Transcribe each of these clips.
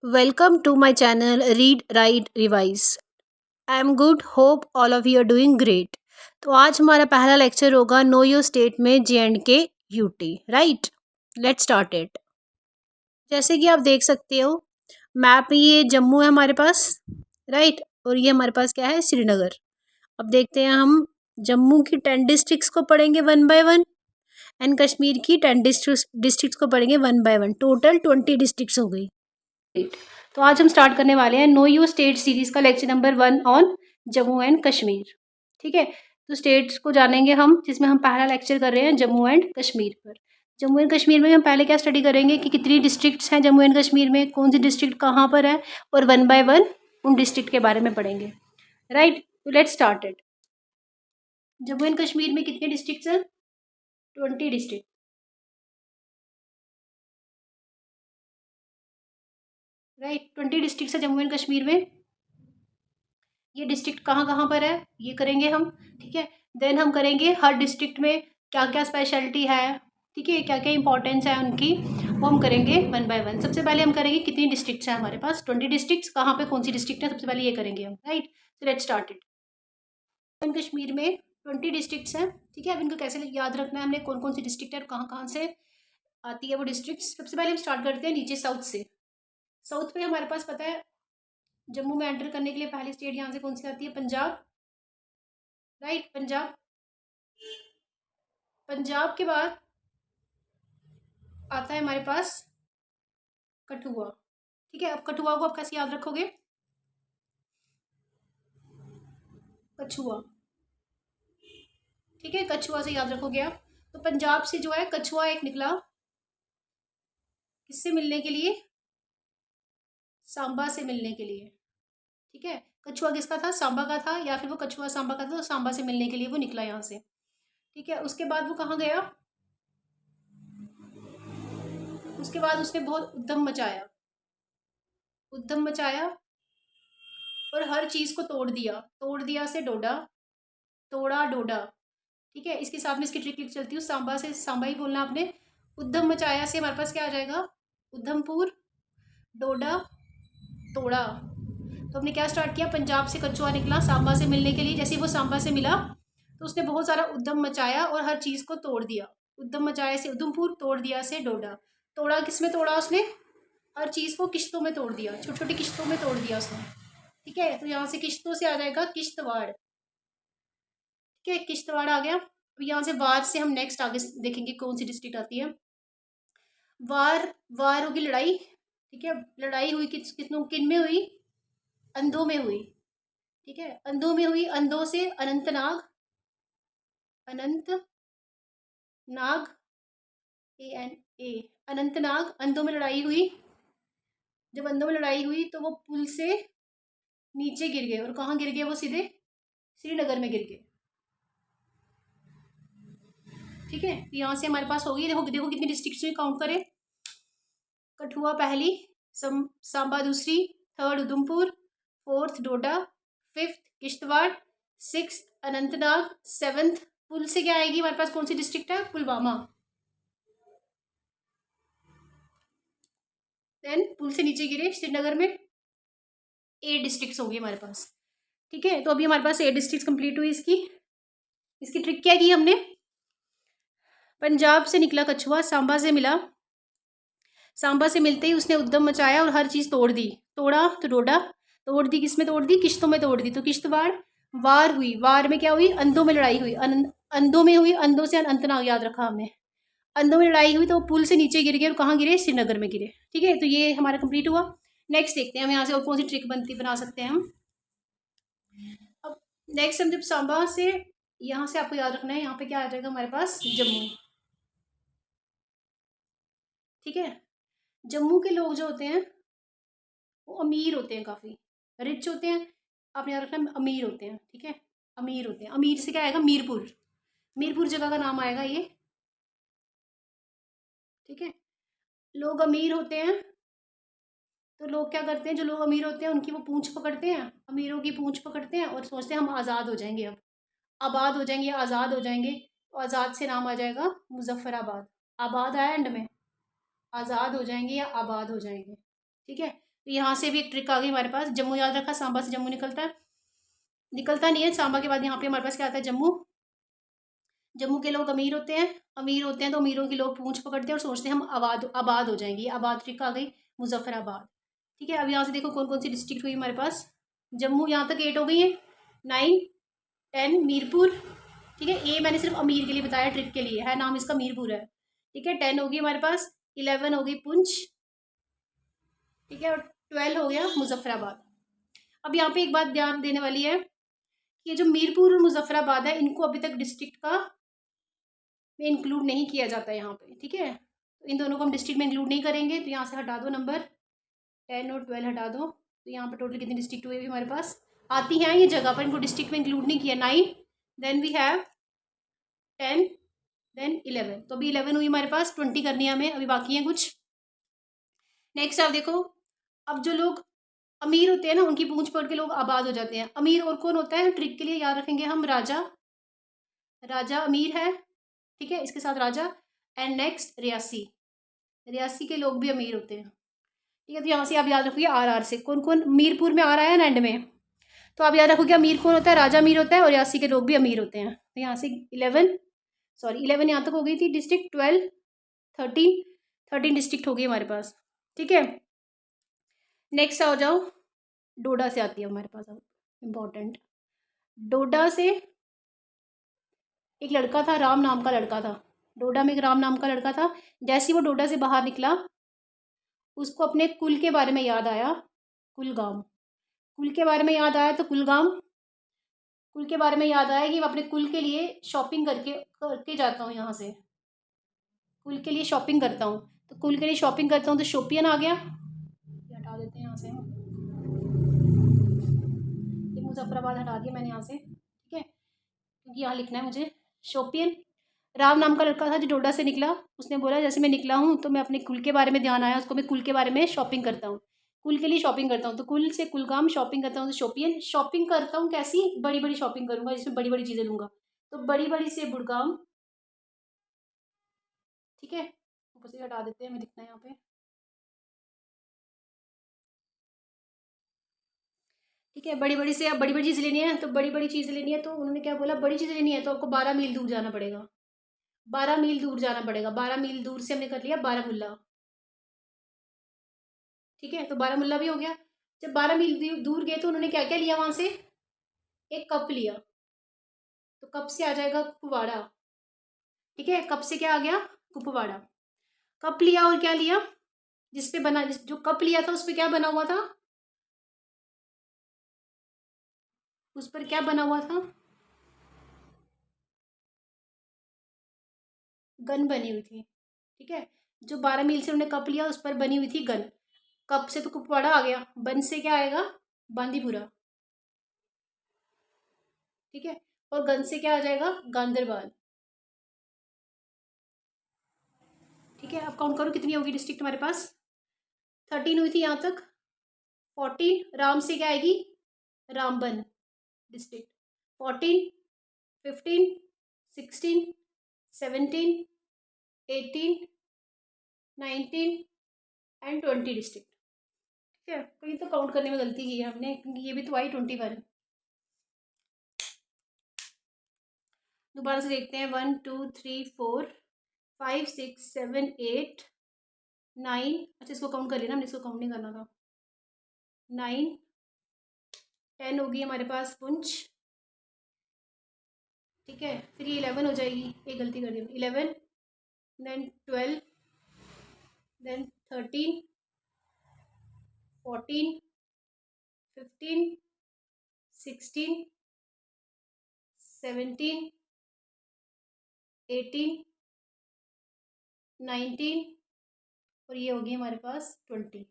Welcome to my channel Read Write Revise. I am good. Hope all of you are doing great. तो आज हमारा पहला lecture होगा know your state में J&K UT. Right, let's start it. जैसे कि आप देख सकते हो मैप में ये जम्मू है हमारे पास. राइट, और ये हमारे पास क्या है, श्रीनगर. अब देखते हैं हम जम्मू की 10 डिस्ट्रिक्ट्स को पढ़ेंगे one by one and Kashmir की 10 डिस्ट्रिक्ट्स को पढ़ेंगे one by one. Total 20 districts हो गई. तो आज हम स्टार्ट करने वाले हैं नो यू स्टेट सीरीज का lecture number 1 on Jammu and Kashmir. ठीक है, तो स्टेट्स को जानेंगे हम, जिसमें हम पहला लेक्चर कर रहे हैं जम्मू एंड कश्मीर पर. जम्मू एंड कश्मीर में हम पहले क्या स्टडी करेंगे कि कितनी डिस्ट्रिक्ट्स हैं जम्मू एंड कश्मीर में, कौन सी डिस्ट्रिक्ट कहाँ पर है, और वन बाय वन उन डिस्ट्रिक्ट के बारे में पढ़ेंगे. राइट, तो let's start it. Jammu and Kashmir में कितने डिस्ट्रिक्ट्स हैं? 20 डिस्ट्रिक्ट. राइट, 20 डिस्ट्रिक्ट्स है जम्मू एंड कश्मीर में. ये डिस्ट्रिक्ट कहाँ कहाँ पर है ये करेंगे हम. ठीक है, देन हम करेंगे हर डिस्ट्रिक्ट में क्या क्या स्पेशलिटी है, ठीक है, क्या क्या इंपॉर्टेंस है उनकी, वो हम करेंगे वन बाय वन. सबसे पहले हम करेंगे कितनी डिस्ट्रिक्ट्स हैं हमारे पास. 20 डिस्ट्रिक्ट्स. कहाँ पे कौन सी डिस्ट्रिक्ट है, सबसे पहले ये करेंगे हम. राइट, तो लेट्स स्टार्ट इट. कश्मीर में 20 डिस्ट्रिक्ट्स हैं. ठीक है, अब इनको कैसे याद रखना है हमने, कौन कौन सी डिस्ट्रिक्ट है और कहाँ कहाँ से आती है वो डिस्ट्रिक्ट. सबसे पहले हम स्टार्ट करते हैं नीचे साउथ से. साउथ में हमारे पास पता है जम्मू में एंटर करने के लिए पहली स्टेट यहाँ से कौन सी आती है, पंजाब. राइट, पंजाब. पंजाब के बाद आता है हमारे पास कठुआ. ठीक है, अब कठुआ को आप कैसे याद रखोगे, कछुआ. ठीक है, कछुआ से याद रखोगे आप. तो पंजाब से जो है कछुआ एक निकला, किससे मिलने के लिए, सांबा से मिलने के लिए. ठीक है, कछुआ किसका था, सांबा का था, या फिर वो कछुआ सांबा का था, तो सांबा से मिलने के लिए वो निकला यहाँ से. ठीक है, उसके बाद वो कहाँ गया, उसके बाद उसने बहुत उद्यम मचाया, उद्यम मचाया और हर चीज को तोड़ दिया. तोड़ दिया से डोडा, तोड़ा डोडा. ठीक है, इसके साथ में इसकी ट्रिक लिख चलती हूँ, सांबा से सांबा ही बोलना आपने. उद्यम मचाया से हमारे पास क्या आ जाएगा, उधमपुर. डोडा, तोड़ा. तो हमने क्या स्टार्ट किया, पंजाब से कछुआ निकला सांबा से मिलने के लिए. जैसे वो सांबा से मिला तो उसने बहुत सारा उद्यम मचाया और हर चीज को तोड़ दिया. उद्यम मचाया से उधमपुर, तोड़ दिया से डोडा. तोड़ा किस में तोड़ा उसने, हर चीज को किश्तों में तोड़ दिया, छोटी छोटी किश्तों में तोड़ दिया उसने. ठीक है, तो यहाँ से किश्तों से आ जाएगा किश्तवाड़. ठीक है, किश्तवाड़ आ गया. अब यहाँ से वार से हम नेक्स्ट आगे देखेंगे कौन सी डिस्ट्रिक्ट आती है. वार, वार होगी लड़ाई. ठीक है, लड़ाई हुई किन में हुई, अंधों में हुई. ठीक है, अंधों में हुई. अंधों से अनंतनाग, अनंत नाग, ए अनंतनाग. अंधों में लड़ाई हुई. जब अंधों में लड़ाई हुई तो वो पुल से नीचे गिर गए, और कहाँ गिर गए वो, सीधे श्रीनगर में गिर गए. ठीक है, तो यहाँ से हमारे पास होगी, देखो देखो कितनी डिस्ट्रिक्ट में काउंट करें. कठुआ पहली, सांबा दूसरी, third Udhampur, fourth Doda, fifth Kishtwar, six Anantnag, seventh पुल से क्या आएगी हमारे पास, कौन सी डिस्ट्रिक्ट है, पुलवामा. देन पुल से नीचे गिरे श्रीनगर में. 8 डिस्ट्रिक्ट्स होगी हमारे पास. ठीक है, तो अभी हमारे पास 8 डिस्ट्रिक्ट्स कंप्लीट हुई. इसकी इसकी ट्रिक क्या की हमने, पंजाब से निकला कछुआ, सांबा से मिला. सांबा से मिलते ही उसने उद्यम मचाया और हर चीज़ तोड़ दी. तोड़ा तो डोडा. तोड़ दी किस में तोड़ दी, किश्तों में तोड़ दी, तो किश्तवाड़. वार हुई, वार में क्या हुई, अंधों में लड़ाई हुई. अंधों में हुई, अंधों से अनंतनाग याद रखा हमने. अंधों में लड़ाई हुई तो पुल से नीचे गिर गए, और कहाँ गिरे, श्रीनगर में गिरे. ठीक है, तो ये हमारा कंप्लीट हुआ. नेक्स्ट देखते हैं हम यहाँ से और कौन सी ट्रिक बना सकते हैं हम. अब नेक्स्ट हम जब सांबा से, यहाँ से आपको याद रखना है, यहाँ पे क्या आ जाएगा हमारे पास, जम्मू. ठीक है, जम्मू के लोग जो होते हैं वो अमीर होते हैं, काफ़ी रिच होते हैं. आपने याद रखना अमीर होते हैं. ठीक है, अमीर होते हैं. अमीर से क्या आएगा, मीरपुर. मीरपुर जगह का नाम आएगा ये. ठीक है, लोग अमीर होते हैं तो लोग क्या करते हैं, जो लोग अमीर होते हैं उनकी वो पूंछ पकड़ते हैं, अमीरों की पूंछ पकड़ते हैं और सोचते हैं हम आज़ाद हो जाएंगे, अब आबाद हो जाएंगे, आज़ाद हो जाएंगे. तो आज़ाद से नाम आ जाएगा मुजफ्फराबाद. आबाद आया एंड में, आज़ाद हो जाएंगे या आबाद हो जाएंगे. ठीक है, तो यहाँ से भी एक ट्रिक आ गई हमारे पास। जम्मू याद रखा, सांबा से जम्मू निकलता है, निकलता नहीं है। सांबा के बाद यहाँ पे हमारे पास क्या आता है, जम्मू। जम्मू के लोग अमीर होते हैं, अमीर होते हैं तो अमीरों के लोग पूंछ पकड़ते हैं और सोचते हैं हम आबाद हो जाएंगे। आबाद ट्रिक आ गई, मुजफ्फराबाद। ठीक है, अब यहाँ से देखो कौन कौन सी डिस्ट्रिक्ट हुई हमारे पास। जम्मू यहाँ तक 8 हो गई है, 9, 10 मीरपुर। ठीक है, ये मैंने सिर्फ अमीर के लिए बताया, ट्रिक के लिए है, नाम इसका मीरपुर है। ठीक है, 10 होगी हमारे पास, 11 हो गई पुंछ। ठीक है, और 12 हो गया मुजफ्फराबाद। अब यहाँ पे एक बात ध्यान देने वाली है कि ये जो मीरपुर और मुजफ्फराबाद है, इनको अभी तक डिस्ट्रिक्ट का में इंक्लूड नहीं किया जाता है यहाँ पे। ठीक है, तो इन दोनों को हम डिस्ट्रिक्ट में इंक्लूड नहीं करेंगे, तो यहाँ से हटा दो नंबर 10 और 12 हटा दो। तो यहाँ पर टोटल कितनी डिस्ट्रिक्ट हुई हमारे पास आती हैं ये जगह पर, इनको डिस्ट्रिक्ट में इंक्लूड नहीं किया। 9, देन वी हैव 10, देन 11। तो अभी 11 हुई हमारे पास, 20 करनी है हमें, अभी बाकी है कुछ। नेक्स्ट आप देखो, अब जो लोग अमीर होते हैं ना, उनकी पूंछ पकड़ के लोग आबाद हो जाते हैं। अमीर और कौन होता है, ट्रिक के लिए याद रखेंगे हम, राजा। राजा अमीर है, ठीक है, इसके साथ राजा। एंड नेक्स्ट रियासी, रियासी के लोग भी अमीर होते हैं। ठीक है, तो यहाँ से आप याद रखोगे आर से कौन कौन मीरपुर में आ रहा है ना एंड में। तो आप याद रखोगे अमीर कौन होता है, राजा अमीर होता है और रियासी के लोग भी अमीर होते हैं। तो यहाँ से 11 यहाँ तक हो गई थी डिस्ट्रिक्ट। 12, 13 डिस्ट्रिक्ट हो गई हमारे पास। ठीक है, नेक्स्ट आ जाओ, डोडा से आती है हमारे पास अब इम्पोर्टेंट। डोडा से एक लड़का था, राम नाम का लड़का था। डोडा में एक राम नाम का लड़का था। जैसे ही वो डोडा से बाहर निकला, उसको अपने कुल के बारे में याद आया, कुलगाम। कुल के बारे में याद आया तो कुलगाम, कुल के बारे में याद आया कि मैं अपने कुल के लिए शॉपिंग करके करके जाता हूँ। यहाँ से कुल के लिए शॉपिंग करता हूँ, तो कुल के लिए शॉपिंग करता हूँ तो शोपियन आ गया। ये हटा देते हैं यहाँ से, ये मुजफ्फराबाद हटा दिया मैंने यहाँ से। ठीक है, क्योंकि यहाँ लिखना है मुझे शोपियन। राम नाम का लड़का था जो डोडा से निकला, उसने बोला जैसे मैं निकला हूँ तो मैं अपने कुल के बारे में ध्यान आया उसको, मैं कुल के बारे में शॉपिंग करता हूँ, कुल के लिए शॉपिंग करता हूँ। तो कुल से कुलगाम, शॉपिंग करता हूँ तो शोपियन। शॉपिंग करता हूँ कैसी, बड़ी बड़ी शॉपिंग करूँगा जिसमें बड़ी बड़ी चीज़ें लूँगा, तो बड़ी बड़ी से बुड़गाम। ठीक है, ऊपर से हटा देते हैं, हमें दिखना है यहाँ पे। ठीक है, बड़ी बड़ी से अब बड़ी बड़ी चीज़ लेनी है, तो बड़ी बड़ी चीज़ लेनी है तो उन्होंने क्या बोला, बड़ी चीज़ लेनी है तो आपको 12 मील दूर जाना पड़ेगा। 12 मील दूर जाना पड़ेगा। 12 मील दूर से हमने कर लिया बारामूला। ठीक है, तो बारामूला भी हो गया। जब 12 मील दूर गए तो उन्होंने क्या क्या लिया वहां से, एक कप लिया, तो कप से आ जाएगा कुपवाड़ा। ठीक है, कप से क्या आ गया, कुपवाड़ा। कप लिया और क्या लिया, जिसपे बना, जो कप लिया था उस पर क्या बना हुआ था, उस पर क्या बना हुआ था, गन बनी हुई थी। ठीक है, जो 12 मील से उन्होंने कप लिया उस पर बनी हुई थी गन। कप से तो कुपवाड़ा आ गया, बन से क्या आएगा, बांदीपुरा। ठीक है, और गन से क्या आ जाएगा, गांधरबाल। ठीक है, अब काउंट करो कितनी होगी डिस्ट्रिक्ट हमारे पास। 13 हुई थी यहाँ तक। 14 राम से क्या आएगी, रामबन डिस्ट्रिक्ट। 14, 15, 16, 17, 18, 19 and 20 district. ठीक है, कहीं तो काउंट करने में गलती की है हमने, क्योंकि ये भी तो आई 21। दोबारा से देखते हैं, 1 2 3 4 5 6 7 8 9। अच्छा, इसको काउंट कर लेना, हमने इसको काउंट नहीं करना था। 9, 10 होगी हमारे पास पुंछ। ठीक है, फिर ये 11 हो जाएगी, एक गलती कर दी 11, देन 12, देन 13, 14, 15, 16, 17, 18, 19 और ये होगी हमारे पास 20।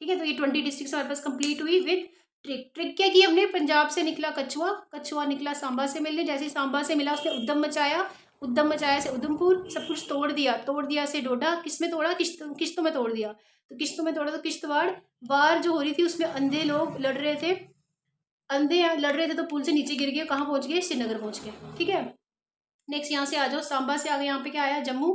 ठीक है, तो ये 20 डिस्ट्रिक्ट हमारे पास कंप्लीट हुई विद ट्रिक। ट्रिक क्या की हमने, पंजाब से निकला कछुआ, कछुआ निकला सांबा से मिलने, जैसे ही सांबा से मिला उसने उद्यम मचाया, उद्यम मचाया से उधमपुर, सब कुछ तोड़ दिया, तोड़ दिया से डोडा, किस में तोड़ा, किश्तों में तोड़ दिया, तो किश्तों में तोड़ा तो किश्तवाड़। वार जो हो रही थी उसमें अंधे लोग लड़ रहे थे, अंधे लड़ रहे थे तो पुल से नीचे गिर गए, कहाँ पहुंच गए, श्रीनगर पहुंच गए। ठीक है, नेक्स्ट यहाँ से आ जाओ, सांबा से आ गए, यहाँ पे क्या आया, जम्मू।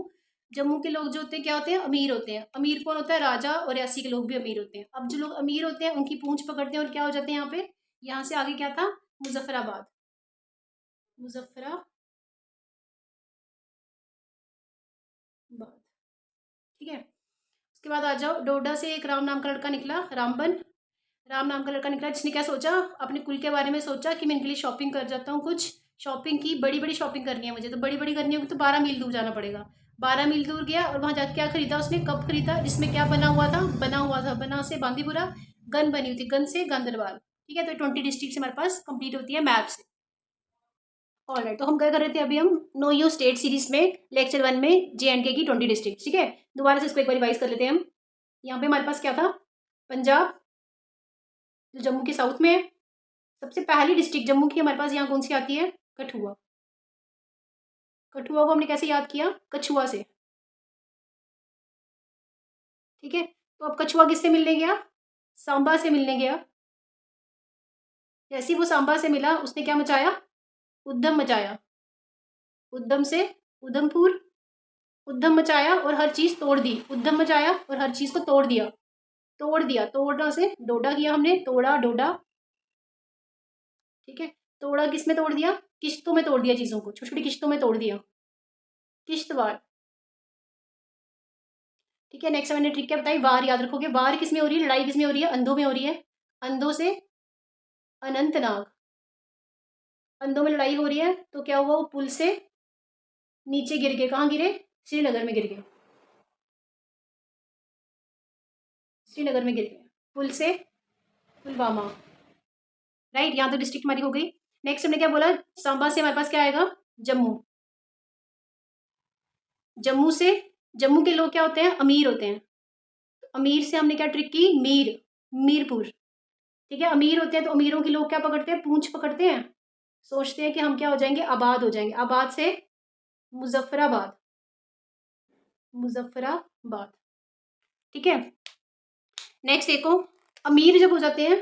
जम्मू के लोग जो होते हैं क्या होते हैं, अमीर होते हैं। अमीर कौन होता है, राजा, और रियासी के लोग भी अमीर होते हैं। अब जो लोग अमीर होते हैं उनकी पूंछ पकड़ते हैं और क्या हो जाते हैं यहाँ पे, यहाँ से आगे क्या था, मुजफ्फराबाद, मुजफ्फराबाद, ठीक है। उसके बाद आ जाओ, डोडा से एक राम नाम का लड़का निकला, रामबन, राम नाम का लड़का निकला, जिसने क्या सोचा, अपने कुल के बारे में सोचा कि मैं इनके लिए शॉपिंग कर जाता हूँ कुछ। शॉपिंग की, बड़ी बड़ी शॉपिंग करनी है मुझे, तो बड़ी बड़ी करनी होगी तो 12 मील दूर जाना पड़ेगा। 12 मील दूर गया और वहाँ जाकर क्या खरीदा उसने, कप खरीदा जिसमें क्या बना हुआ था, बना से बांदीपुरा, गन बनी हुई थी, गन से गांदरबाल। ठीक है, तो 20 डिस्ट्रिक्ट हमारे पास कंप्लीट होती है मैप से। ऑलराइट, तो हम क्या कर रहे थे अभी, हम नो यू स्टेट सीरीज में लेक्चर 1 में JNK की 20 डिस्ट्रिक्ट, ठीक है। दोबारा से इसको एक बार रिवाइज कर लेते हैं हम। यहाँ पे हमारे पास क्या था, पंजाब, जो जम्मू के साउथ में है। सबसे पहली डिस्ट्रिक्ट जम्मू की हमारे पास यहाँ कौन सी आती है, कठुआ। कठुआ को हमने कैसे याद किया, कछुआ से, ठीक है। तो अब कछुआ किससे मिलने गया, सांबा से मिलने गया। जैसे ही वो सांबा से मिला उसने क्या मचाया, उद्यम मचाया, उद्यम से उधमपुर, उद्यम मचाया और हर चीज़ तोड़ दी, उद्यम मचाया और हर चीज़ को तोड़ दिया, तोड़ दिया, तोड़ना से डोडा किया हमने, तोड़ा डोडा, ठीक है। तोड़ा किस में तोड़ दिया, किश्तों में तोड़ दिया, चीज़ों को छोटी छोटी किश्तों में तोड़ दिया, किश्तवाड़, ठीक है। नेक्स्ट मैंने ट्रिक क्या बताई, वार याद रखोगे, वार किस में हो रही है, लड़ाई किस में हो रही है, अंधों में हो रही है, अंधों से अनंतनाग, अंधों में लड़ाई हो रही है, तो क्या हुआ, वो पुल से नीचे गिर गए, कहाँ गिरे, श्रीनगर में गिर गए, श्रीनगर में गिर गए, पुल से पुलवामा, राइट। यहाँ तो डिस्ट्रिक्ट हमारी हो गई। नेक्स्ट हमने क्या बोला, सांबा से हमारे पास क्या आएगा, जम्मू, जम्मू से, जम्मू के लोग क्या होते हैं, अमीर होते हैं। तो अमीर से हमने क्या ट्रिक की, मीर, मीरपुर, ठीक है। अमीर होते हैं तो अमीरों के लोग क्या पकड़ते हैं, पूंछ पकड़ते हैं, सोचते हैं कि हम क्या हो जाएंगे, आबाद हो जाएंगे। आबाद से मुजफ्फराबाद, मुजफ्फराबाद, ठीक है। नेक्स्ट देखो, अमीर जब हो जाते हैं,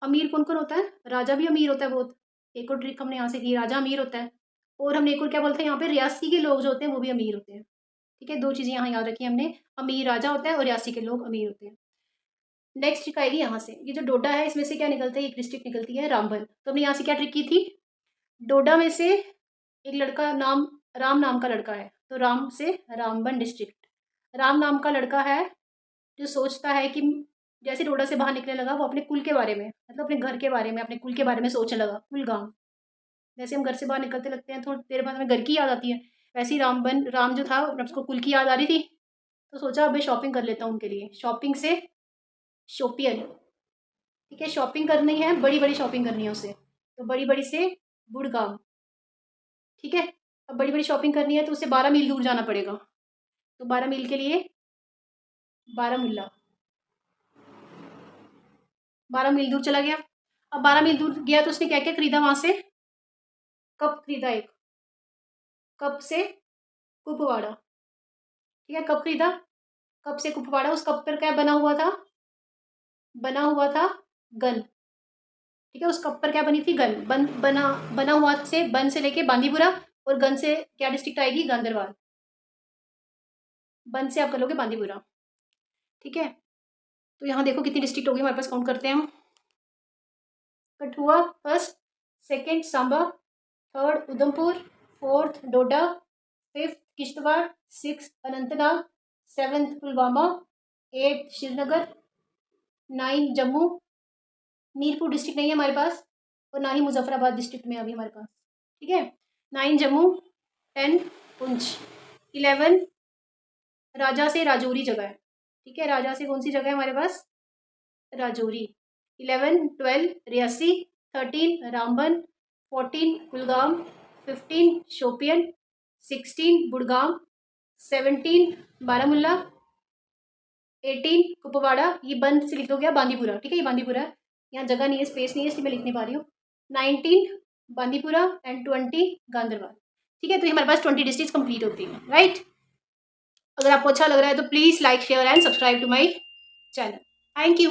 अमीर कौन कौन होता है, राजा भी अमीर होता है बहुत, एक और ट्रिक हमने यहाँ से की, राजा अमीर होता है। और हमने एक और क्या बोलते हैं, यहाँ पे रियासी के लोग जो होते हैं वो भी अमीर होते हैं, ठीक है। दो चीज़ें यहाँ याद रखी हमने, अमीर राजा होता है और रियासी के लोग अमीर होते हैं। नेक्स्ट ट्रिक आएगी यहाँ से, ये जो डोडा है इसमें से क्या निकलता है, एक डिस्ट्रिक्ट निकलती है रामबन। तो हमने यहाँ से क्या ट्रिक की थी, डोडा में से एक लड़का नाम, राम नाम का लड़का है, तो राम से रामबन डिस्ट्रिक्ट, राम नाम का लड़का है जो सोचता है कि, जैसे डोडा से बाहर निकलने लगा वो अपने कुल के बारे में, मतलब अपने घर के बारे में, अपने कुल के बारे में सोचने लगा, कुलगाम। जैसे हम घर से बाहर निकलते लगते हैं थोड़ी देर बाद हमें घर की याद आती है, वैसे ही राम जो था उसको कुल की याद आ रही थी, तो सोचा अब मैं शॉपिंग कर लेता हूँ उनके लिए, शॉपिंग से शोपियन, ठीक है। शॉपिंग करनी है, बड़ी बड़ी शॉपिंग करनी है उसे, तो बड़ी बड़ी से गुड़गांव, ठीक है। अब बड़ी बड़ी शॉपिंग करनी है तो उसे 12 मील दूर जाना पड़ेगा, तो 12 मील के लिए बारामूला, 12 मील दूर चला गया। अब 12 मील दूर गया तो उसने क्या क्या खरीदा वहां से, कप खरीदा एक, कप से कुपवाड़ा, ठीक है। कप खरीदा, कप से कुपवाड़ा, उस कप पर क्या बना हुआ था, बना हुआ था गन, ठीक है। उस कप पर क्या बनी थी, गन, बना हुआ से, बन से लेके बांदीपुरा, और गन से क्या डिस्ट्रिक्ट आएगी, गांधरवाल, बन से आप कर लोगे बांदीपुरा, ठीक है। तो यहाँ देखो कितनी डिस्ट्रिक्ट होगी हमारे पास, काउंट करते हैं हम, Kathua first, second Samba, third Udhampur, fourth Doda, fifth Kishtwar, six Anantnag, seventh Pulwama, eighth Srinagar, 9 Jammu, Mirpur district नहीं है हमारे पास, और ना ही मुजफ्फराबाद डिस्ट्रिक्ट में अभी हमारे पास, ठीक है। 9 जम्मू, 10 पुंछ, 11 राजा से राजौरी जगह है, ठीक है। राजा से कौन सी जगह है हमारे पास, राजौरी, 11 12 रियासी, 13 रामबन, 14 कुलगाम, 15 शोपियन, 16 बुड़गाम, 17 बारामूला, 18 कुपवाड़ा, ये बंद से लिख दो गया बांदीपुरा, ठीक है। ये बांदीपुरा है, यहाँ जगह नहीं है, स्पेस नहीं है, इसलिए मैं लिख नहीं पा रही हूँ। 19 बांदीपुरा एंड 20 गांधरवाल, ठीक है। तो ये हमारे पास 20 डिस्ट्रिक्ट कंप्लीट होती हैं, राइट। अगर आपको अच्छा लग रहा है तो please like share and subscribe to my channel. Thank you.